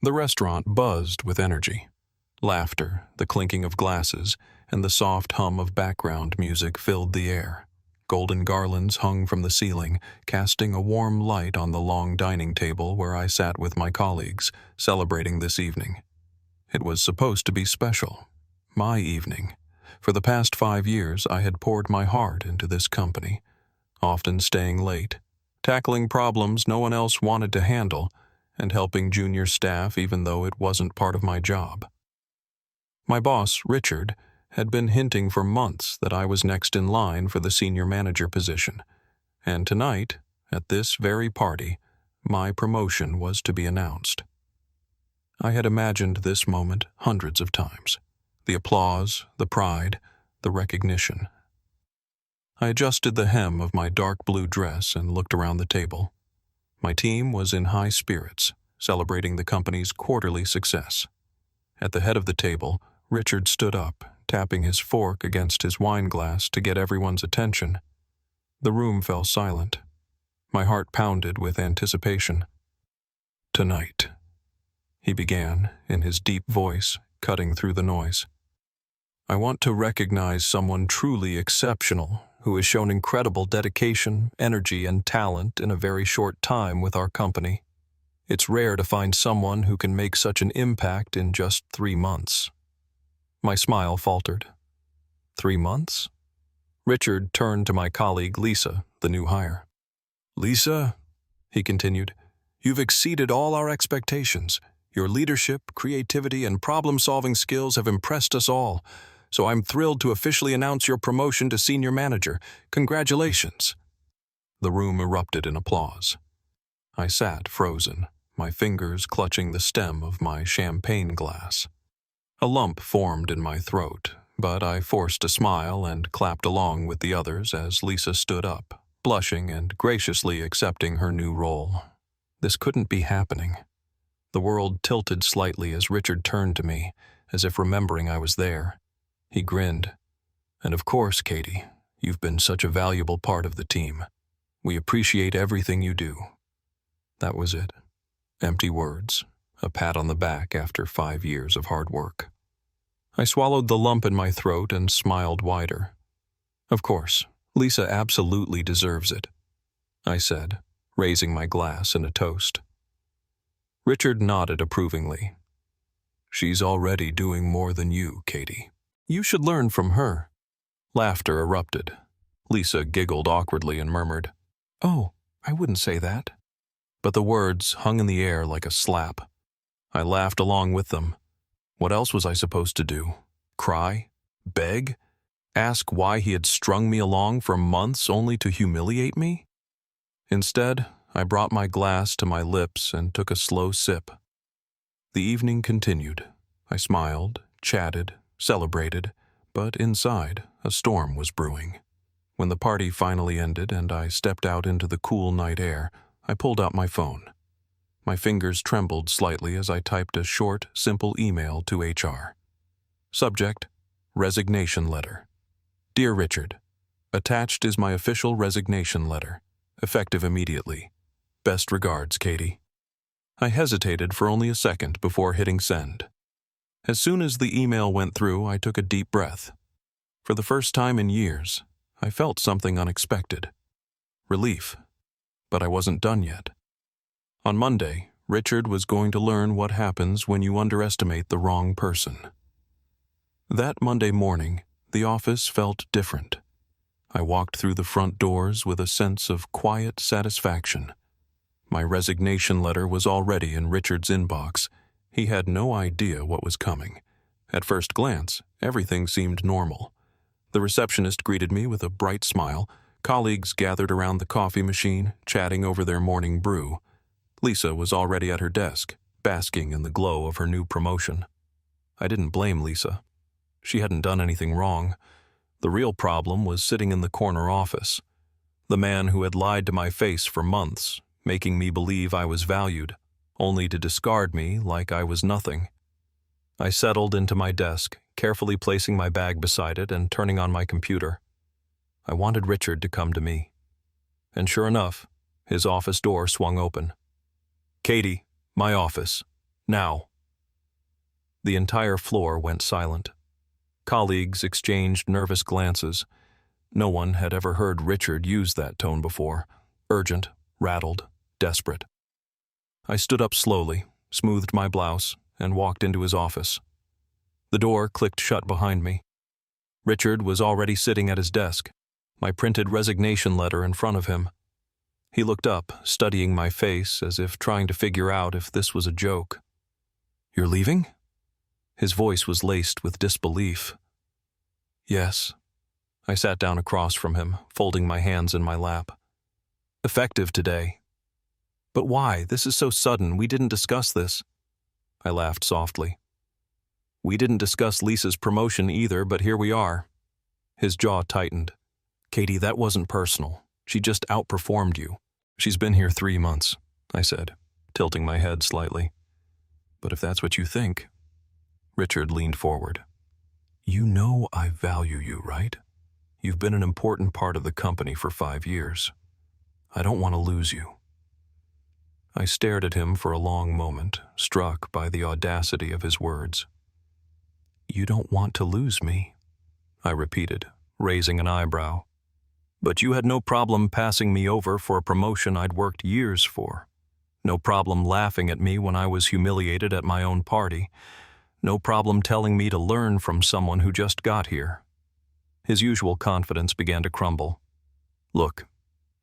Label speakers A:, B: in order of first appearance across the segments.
A: The restaurant buzzed with energy. Laughter, the clinking of glasses, and the soft hum of background music filled the air. Golden garlands hung from the ceiling, casting a warm light on the long dining table where I sat with my colleagues, celebrating this evening. It was supposed to be special. My evening. For the past 5 years, I had poured my heart into this company, often staying late, tackling problems no one else wanted to handle, and helping junior staff even though it wasn't part of my job. My boss, Richard, had been hinting for months that I was next in line for the senior manager position, and tonight, at this very party, my promotion was to be announced. I had imagined this moment hundreds of times. The applause, the pride, the recognition. I adjusted the hem of my dark blue dress and looked around the table. My team was in high spirits, celebrating the company's quarterly success. At the head of the table, Richard stood up, tapping his fork against his wine glass to get everyone's attention. The room fell silent. My heart pounded with anticipation. "Tonight," he began, in his deep voice, cutting through the noise. "I want to recognize someone truly exceptional who has shown incredible dedication, energy, and talent in a very short time with our company. It's rare to find someone who can make such an impact in just 3 months." My smile faltered. 3 months? Richard turned to my colleague Lisa, the new hire. "Lisa," he continued, "you've exceeded all our expectations. Your leadership, creativity, and problem-solving skills have impressed us all. So I'm thrilled to officially announce your promotion to senior manager. Congratulations." The room erupted in applause. I sat frozen, my fingers clutching the stem of my champagne glass. A lump formed in my throat, but I forced a smile and clapped along with the others as Lisa stood up, blushing and graciously accepting her new role. This couldn't be happening. The world tilted slightly as Richard turned to me, as if remembering I was there. He grinned. "And of course, Katie, you've been such a valuable part of the team. We appreciate everything you do." That was it. Empty words, a pat on the back after 5 years of hard work. I swallowed the lump in my throat and smiled wider. "Of course, Lisa absolutely deserves it," I said, raising my glass in a toast. Richard nodded approvingly. "She's already doing more than you, Katie. You should learn from her." Laughter erupted. Lisa giggled awkwardly and murmured, "Oh, I wouldn't say that." But the words hung in the air like a slap. I laughed along with them. What else was I supposed to do? Cry? Beg? Ask why he had strung me along for months only to humiliate me? Instead, I brought my glass to my lips and took a slow sip. The evening continued. I smiled, chatted, celebrated, but inside, a storm was brewing. When the party finally ended and I stepped out into the cool night air, I pulled out my phone. My fingers trembled slightly as I typed a short, simple email to HR. Subject: Resignation Letter. Dear Richard, attached is my official resignation letter, effective immediately. Best regards, Katie. I hesitated for only a second before hitting send. As soon as the email went through, I took a deep breath. For the first time in years, I felt something unexpected. Relief. But I wasn't done yet. On Monday, Richard was going to learn what happens when you underestimate the wrong person. That Monday morning, the office felt different. I walked through the front doors with a sense of quiet satisfaction. My resignation letter was already in Richard's inbox. He had no idea what was coming. At first glance, everything seemed normal. The receptionist greeted me with a bright smile. Colleagues gathered around the coffee machine, chatting over their morning brew. Lisa was already at her desk, basking in the glow of her new promotion. I didn't blame Lisa. She hadn't done anything wrong. The real problem was sitting in the corner office. The man who had lied to my face for months, making me believe I was valued, only to discard me like I was nothing. I settled into my desk, carefully placing my bag beside it and turning on my computer. I wanted Richard to come to me. And sure enough, his office door swung open. "Katie, my office. Now." The entire floor went silent. Colleagues exchanged nervous glances. No one had ever heard Richard use that tone before. Urgent, rattled, desperate. I stood up slowly, smoothed my blouse, and walked into his office. The door clicked shut behind me. Richard was already sitting at his desk, my printed resignation letter in front of him. He looked up, studying my face as if trying to figure out if this was a joke. "You're leaving?" His voice was laced with disbelief. "Yes." I sat down across from him, folding my hands in my lap. "Effective today." "But why? This is so sudden. We didn't discuss this." I laughed softly. "We didn't discuss Lisa's promotion either, but here we are." His jaw tightened. "Katie, that wasn't personal. She just outperformed you. She's been here 3 months," I said, tilting my head slightly. "But if that's what you think..." Richard leaned forward. "You know I value you, right? You've been an important part of the company for 5 years. I don't want to lose you." I stared at him for a long moment, struck by the audacity of his words. "You don't want to lose me," I repeated, raising an eyebrow. "But you had no problem passing me over for a promotion I'd worked years for. No problem laughing at me when I was humiliated at my own party. No problem telling me to learn from someone who just got here." His usual confidence began to crumble. "Look,"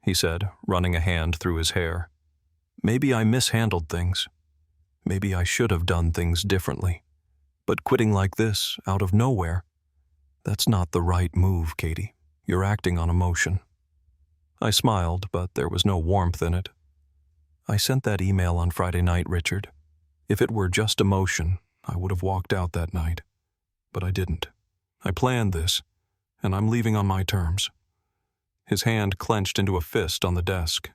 A: he said, running a hand through his hair. "Maybe I mishandled things. Maybe I should have done things differently. But quitting like this, out of nowhere, that's not the right move, Katie. You're acting on emotion." I smiled, but there was no warmth in it. "I sent that email on Friday night, Richard. If it were just emotion, I would have walked out that night. But I didn't. I planned this, and I'm leaving on my terms." His hand clenched into a fist on the desk.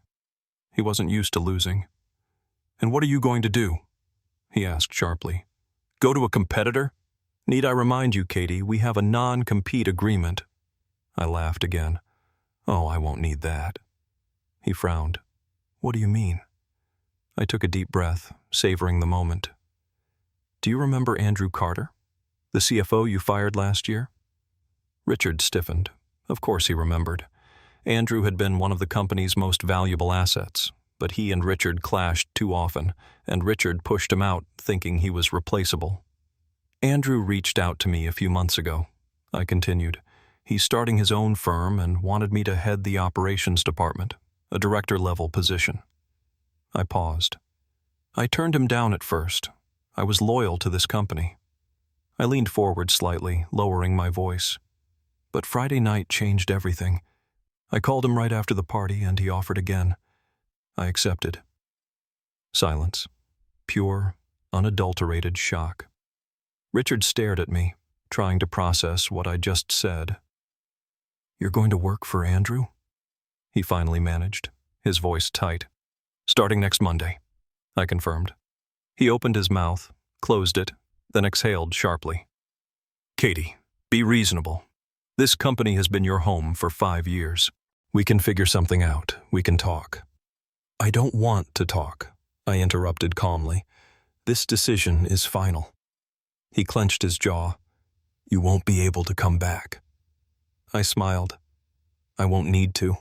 A: He wasn't used to losing. "And what are you going to do?" he asked sharply. "Go to a competitor? Need I remind you, Katie, we have a non-compete agreement." I laughed again. "Oh, I won't need that." He frowned. "What do you mean?" I took a deep breath, savoring the moment. "Do you remember Andrew Carter, the CFO you fired last year?" Richard stiffened. Of course he remembered. Andrew had been one of the company's most valuable assets, but he and Richard clashed too often, and Richard pushed him out, thinking he was replaceable. "Andrew reached out to me a few months ago," I continued. "He's starting his own firm and wanted me to head the operations department, a director-level position." I paused. "I turned him down at first. I was loyal to this company." I leaned forward slightly, lowering my voice. "But Friday night changed everything. I called him right after the party, and he offered again. I accepted." Silence. Pure, unadulterated shock. Richard stared at me, trying to process what I just said. "You're going to work for Andrew?" he finally managed, his voice tight. "Starting next Monday," I confirmed. He opened his mouth, closed it, then exhaled sharply. "Katie, be reasonable. This company has been your home for 5 years. We can figure something out. We can talk." "I don't want to talk," I interrupted calmly. "This decision is final." He clenched his jaw. "You won't be able to come back." I smiled. "I won't need to."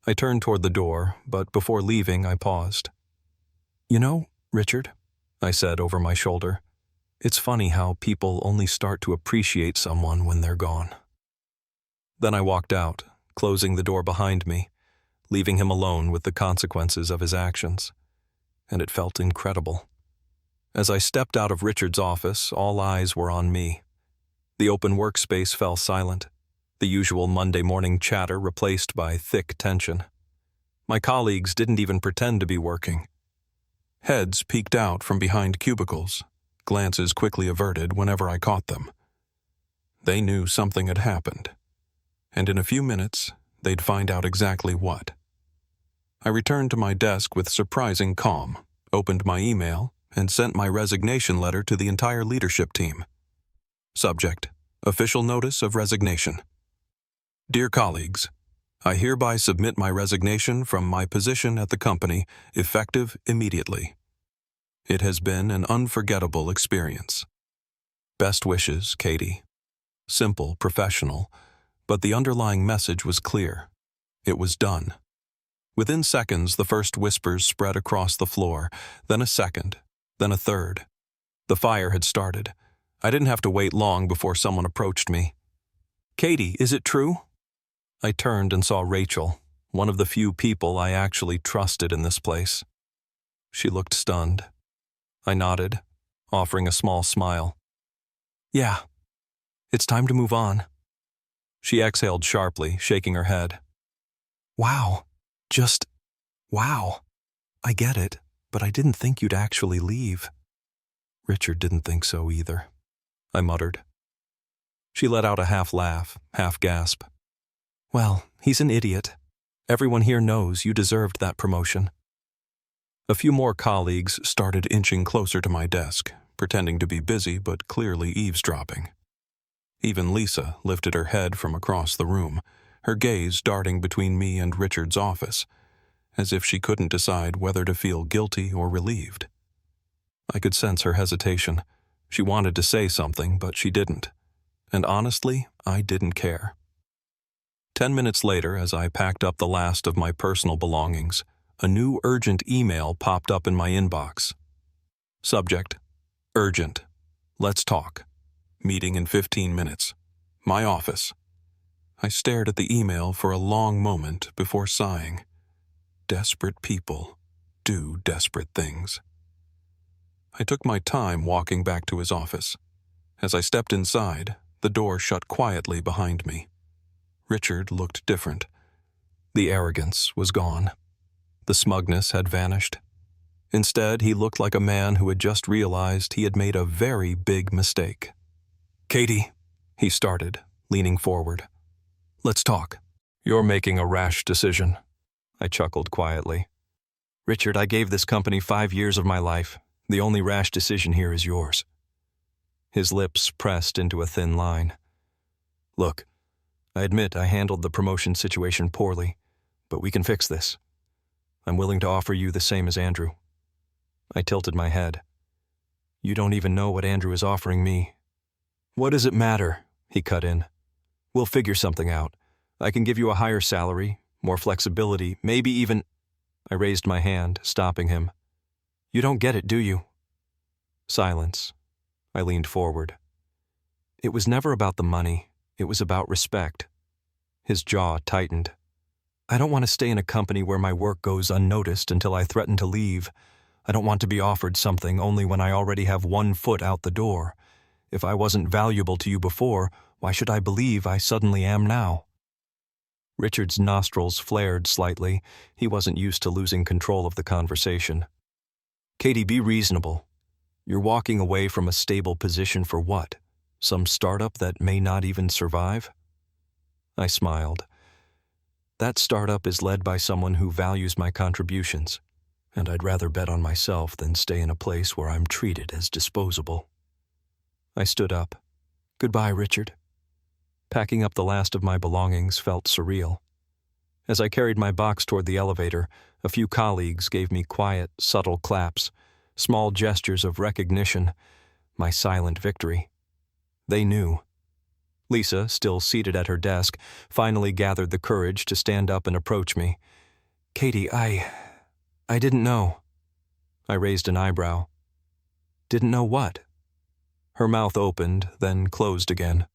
A: I turned toward the door, but before leaving I paused. "You know, Richard," I said over my shoulder, "it's funny how people only start to appreciate someone when they're gone." Then I walked out, closing the door behind me, leaving him alone with the consequences of his actions. And it felt incredible. As I stepped out of Richard's office, all eyes were on me. The open workspace fell silent, the usual Monday morning chatter replaced by thick tension. My colleagues didn't even pretend to be working. Heads peeked out from behind cubicles, glances quickly averted whenever I caught them. They knew something had happened, and in a few minutes, they'd find out exactly what. I returned to my desk with surprising calm, opened my email, and sent my resignation letter to the entire leadership team. Subject: Official Notice of Resignation. Dear colleagues, I hereby submit my resignation from my position at the company, effective immediately. It has been an unforgettable experience. Best wishes, Katie. Simple, professional, but the underlying message was clear. It was done. Within seconds, the first whispers spread across the floor, then a second, then a third. The fire had started. I didn't have to wait long before someone approached me. "Katie, is it true?" I turned and saw Rachel, one of the few people I actually trusted in this place. She looked stunned. I nodded, offering a small smile. "Yeah, it's time to move on." She exhaled sharply, shaking her head. "Wow, wow. I get it, but I didn't think you'd actually leave." Richard didn't think so either, I muttered. She let out a half laugh, half gasp. "Well, he's an idiot. Everyone here knows you deserved that promotion." A few more colleagues started inching closer to my desk, pretending to be busy but clearly eavesdropping. Even Lisa lifted her head from across the room, her gaze darting between me and Richard's office, as if she couldn't decide whether to feel guilty or relieved. I could sense her hesitation. She wanted to say something, but she didn't. And honestly, I didn't care. 10 minutes later, as I packed up the last of my personal belongings, a new urgent email popped up in my inbox. Subject: Urgent. Let's talk. Meeting in 15 minutes. My office. I stared at the email for a long moment before sighing. Desperate people do desperate things. I took my time walking back to his office. As I stepped inside, the door shut quietly behind me. Richard looked different. The arrogance was gone. The smugness had vanished. Instead, he looked like a man who had just realized he had made a very big mistake. "Katie," he started, leaning forward. "Let's talk." "You're making a rash decision," I chuckled quietly. "Richard, I gave this company 5 years of my life. The only rash decision here is yours." His lips pressed into a thin line. "Look, I admit I handled the promotion situation poorly, but we can fix this. I'm willing to offer you the same as Andrew." I tilted my head. "You don't even know what Andrew is offering me." "What does it matter?" he cut in. "We'll figure something out. I can give you a higher salary, more flexibility, maybe even—" I raised my hand, stopping him. "You don't get it, do you?" Silence. I leaned forward. "It was never about the money. It was about respect." His jaw tightened. "I don't want to stay in a company where my work goes unnoticed until I threaten to leave. I don't want to be offered something only when I already have one foot out the door. If I wasn't valuable to you before, why should I believe I suddenly am now?" Richard's nostrils flared slightly. He wasn't used to losing control of the conversation. "Katie, be reasonable. You're walking away from a stable position for what? Some startup that may not even survive?" I smiled. "That startup is led by someone who values my contributions, and I'd rather bet on myself than stay in a place where I'm treated as disposable." I stood up. "Goodbye, Richard." Packing up the last of my belongings felt surreal. As I carried my box toward the elevator, a few colleagues gave me quiet, subtle claps, small gestures of recognition, my silent victory. They knew. Lisa, still seated at her desk, finally gathered the courage to stand up and approach me. "Katie, I didn't know." I raised an eyebrow. "Didn't know what?" Her mouth opened, then closed again.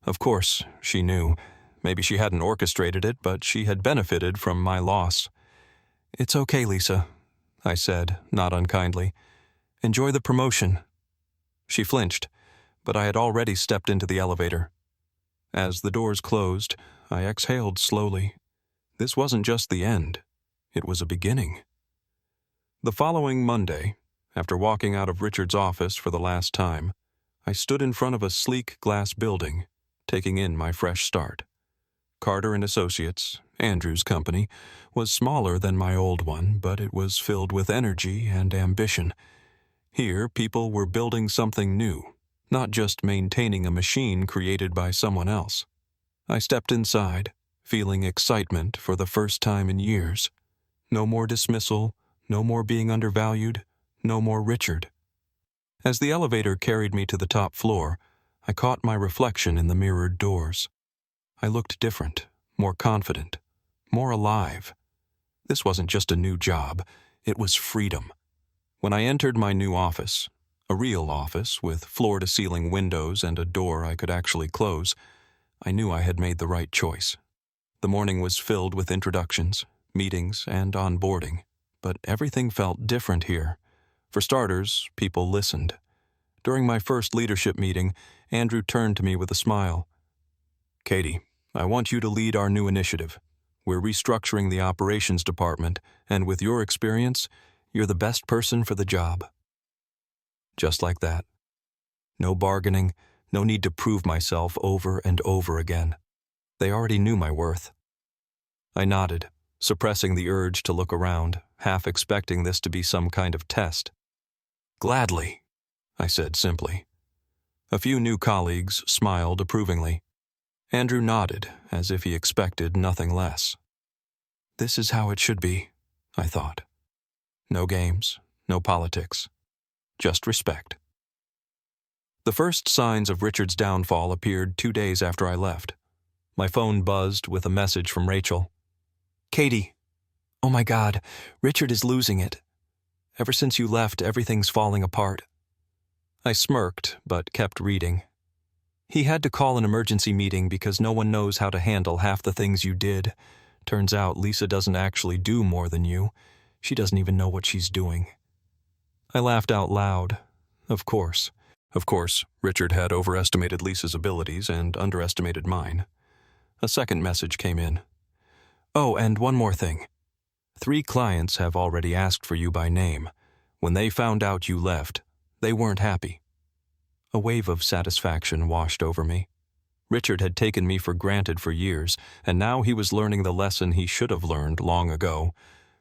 A: Of course, she knew. Maybe she hadn't orchestrated it, but she had benefited from my loss. "It's okay, Lisa," I said, not unkindly. "Enjoy the promotion." She flinched, but I had already stepped into the elevator. As the doors closed, I exhaled slowly. This wasn't just the end. It was a beginning. The following Monday, after walking out of Richard's office for the last time, I stood in front of a sleek glass building, taking in my fresh start. Carter & Associates, Andrew's company, was smaller than my old one, but it was filled with energy and ambition. Here, people were building something new, not just maintaining a machine created by someone else. I stepped inside, feeling excitement for the first time in years. No more dismissal, no more being undervalued, No more Richard. As the elevator carried me to the top floor, I caught my reflection in the mirrored doors. I looked different, more confident, more alive. This wasn't just a new job, it was freedom. When I entered my new office, a real office with floor-to-ceiling windows and a door I could actually close, I knew I had made the right choice. The morning was filled with introductions, meetings, and onboarding, but everything felt different here. For starters, people listened. During my first leadership meeting, Andrew turned to me with a smile. "Katie, I want you to lead our new initiative. We're restructuring the operations department, and with your experience, you're the best person for the job." Just like that. No bargaining, no need to prove myself over and over again. They already knew my worth. I nodded, suppressing the urge to look around, half expecting this to be some kind of test. "Gladly," I said simply. A few new colleagues smiled approvingly. Andrew nodded, as if he expected nothing less. This is how it should be, I thought. No games, no politics, just respect. The first signs of Richard's downfall appeared 2 days after I left. My phone buzzed with a message from Rachel. "Katie, oh my God, Richard is losing it. Ever since you left, everything's falling apart." I smirked, but kept reading. "He had to call an emergency meeting because no one knows how to handle half the things you did. Turns out Lisa doesn't actually do more than you. She doesn't even know what she's doing." I laughed out loud. Of course. Of course, Richard had overestimated Lisa's abilities and underestimated mine. A second message came in. "Oh, and one more thing. 3 clients have already asked for you by name. When they found out you left, they weren't happy." A wave of satisfaction washed over me. Richard had taken me for granted for years, and now he was learning the lesson he should have learned long ago.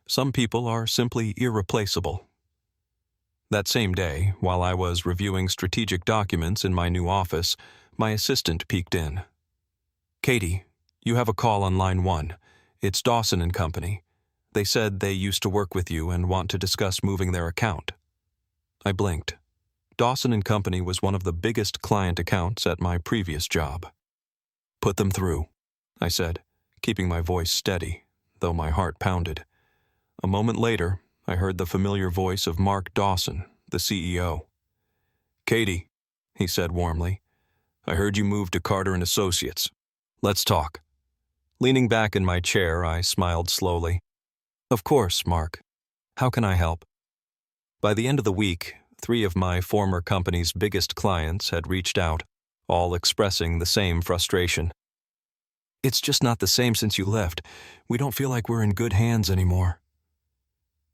A: Some people are simply irreplaceable. That same day, while I was reviewing strategic documents in my new office, my assistant peeked in. "Katie, you have a call on line 1. It's Dawson and Company. They said they used to work with you and want to discuss moving their account." I blinked. Dawson and Company was one of the biggest client accounts at my previous job. "Put them through," I said, keeping my voice steady, though my heart pounded. A moment later, I heard the familiar voice of Mark Dawson, the CEO. "Katie," he said warmly, "I heard you moved to Carter & Associates. Let's talk." Leaning back in my chair, I smiled slowly. "Of course, Mark. How can I help?" By the end of the week, 3 of my former company's biggest clients had reached out, all expressing the same frustration. "It's just not the same since you left. We don't feel like we're in good hands anymore."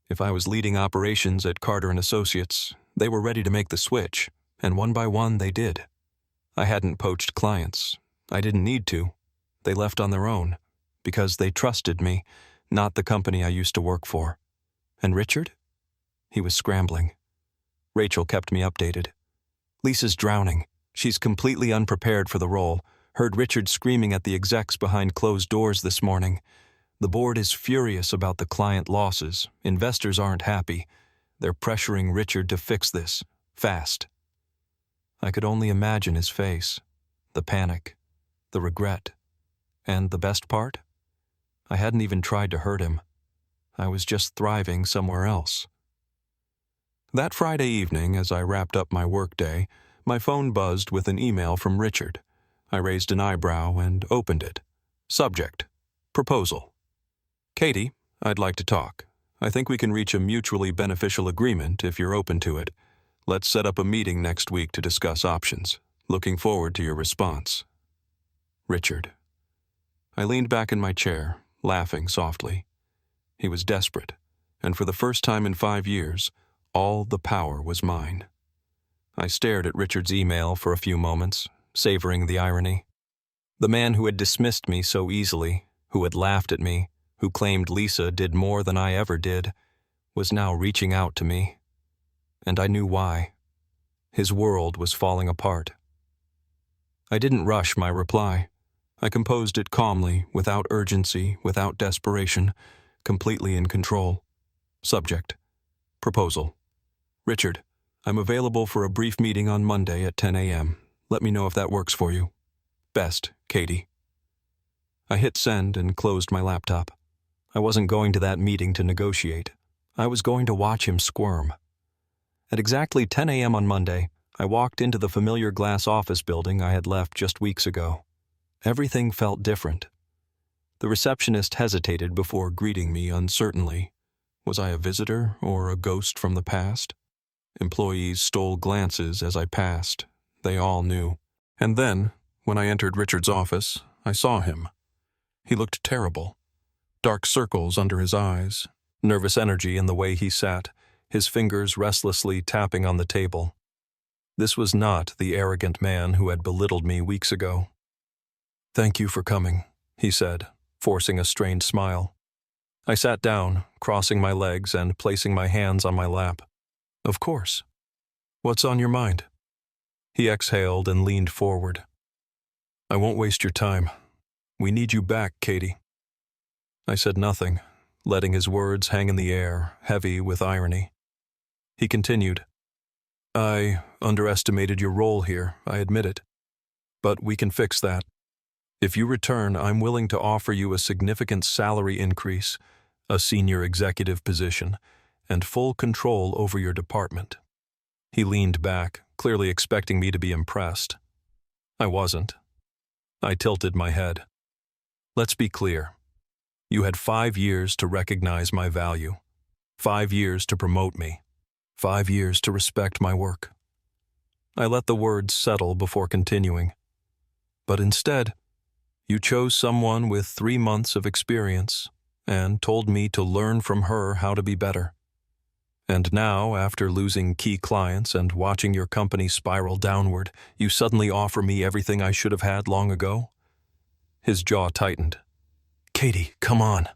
A: If I was leading operations at Carter & Associates, they were ready to make the switch, and one by one they did. I hadn't poached clients. I didn't need to. They left on their own, because they trusted me, not the company I used to work for. And Richard? He was scrambling. Rachel kept me updated. "Lisa's drowning. She's completely unprepared for the role. Heard Richard screaming at the execs behind closed doors this morning. The board is furious about the client losses. Investors aren't happy. They're pressuring Richard to fix this, fast." I could only imagine his face, the panic, the regret, and the best part? I hadn't even tried to hurt him. I was just thriving somewhere else. That Friday evening, as I wrapped up my workday, my phone buzzed with an email from Richard. I raised an eyebrow and opened it. Subject: Proposal. "Katie, I'd like to talk. I think we can reach a mutually beneficial agreement if you're open to it. Let's set up a meeting next week to discuss options. Looking forward to your response. Richard." I leaned back in my chair, laughing softly. He was desperate, and for the first time in 5 years, all the power was mine. I stared at Richard's email for a few moments, savoring the irony. The man who had dismissed me so easily, who had laughed at me, who claimed Lisa did more than I ever did, was now reaching out to me. And I knew why. His world was falling apart. I didn't rush my reply. I composed it calmly, without urgency, without desperation, completely in control. Subject: Proposal. Richard, I'm available for a brief meeting on Monday at 10 a.m. Let me know if that works for you. Best, Katie. I hit send and closed my laptop. I wasn't going to that meeting to negotiate. I was going to watch him squirm. At exactly 10 a.m. on Monday, I walked into the familiar glass office building I had left just weeks ago. Everything felt different. The receptionist hesitated before greeting me uncertainly. Was I a visitor or a ghost from the past? Employees stole glances as I passed. They all knew. And then, when I entered Richard's office, I saw him. He looked terrible. Dark circles under his eyes, nervous energy in the way he sat, his fingers restlessly tapping on the table. This was not the arrogant man who had belittled me weeks ago. "Thank you for coming," he said, forcing a strained smile. I sat down, crossing my legs and placing my hands on my lap. "Of course. What's on your mind?" He exhaled and leaned forward. "I won't waste your time. We need you back, Katie." I said nothing, letting his words hang in the air, heavy with irony. He continued, "I underestimated your role here, I admit it. But we can fix that. If you return, I'm willing to offer you a significant salary increase, a senior executive position, and full control over your department." He leaned back, clearly expecting me to be impressed. I wasn't. I tilted my head. "Let's be clear. You had 5 years to recognize my value, 5 years to promote me, 5 years to respect my work." I let the words settle before continuing. "But instead, you chose someone with 3 months of experience and told me to learn from her how to be better. And now, after losing key clients and watching your company spiral downward, you suddenly offer me everything I should have had long ago?" His jaw tightened. "Katie, come on."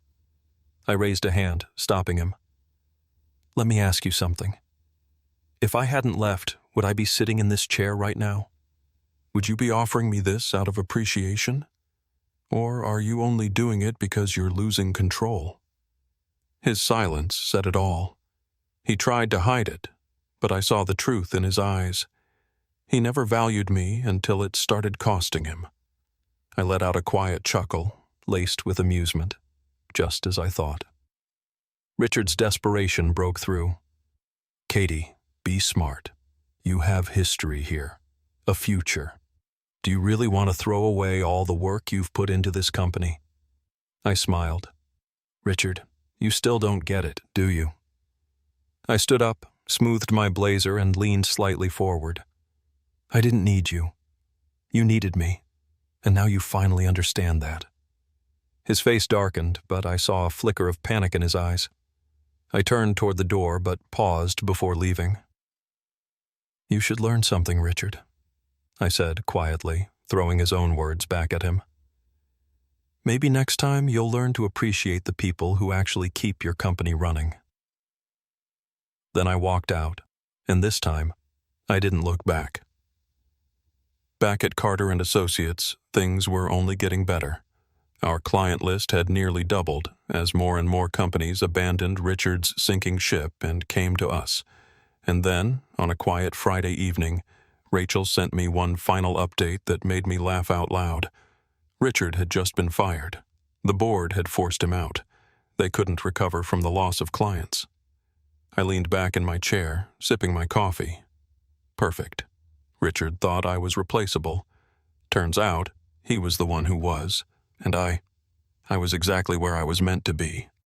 A: I raised a hand, stopping him. "Let me ask you something. If I hadn't left, would I be sitting in this chair right now? Would you be offering me this out of appreciation? Or are you only doing it because you're losing control?" His silence said it all. He tried to hide it, but I saw the truth in his eyes. He never valued me until it started costing him. I let out a quiet chuckle, laced with amusement, just as I thought. Richard's desperation broke through. "Katie, be smart. You have history here, a future. Do you really want to throw away all the work you've put into this company?" I smiled. "Richard, you still don't get it, do you?" I stood up, smoothed my blazer, and leaned slightly forward. "I didn't need you. You needed me, and now you finally understand that." His face darkened, but I saw a flicker of panic in his eyes. I turned toward the door, but paused before leaving. "You should learn something, Richard," I said quietly, throwing his own words back at him. "Maybe next time you'll learn to appreciate the people who actually keep your company running." Then I walked out, and this time, I didn't look back. Back at Carter & Associates, things were only getting better. Our client list had nearly doubled as more and more companies abandoned Richard's sinking ship and came to us. And then, on a quiet Friday evening, Rachel sent me one final update that made me laugh out loud. Richard had just been fired. The board had forced him out. They couldn't recover from the loss of clients. I leaned back in my chair, sipping my coffee. Perfect. Richard thought I was replaceable. Turns out, he was the one who was, and I was exactly where I was meant to be.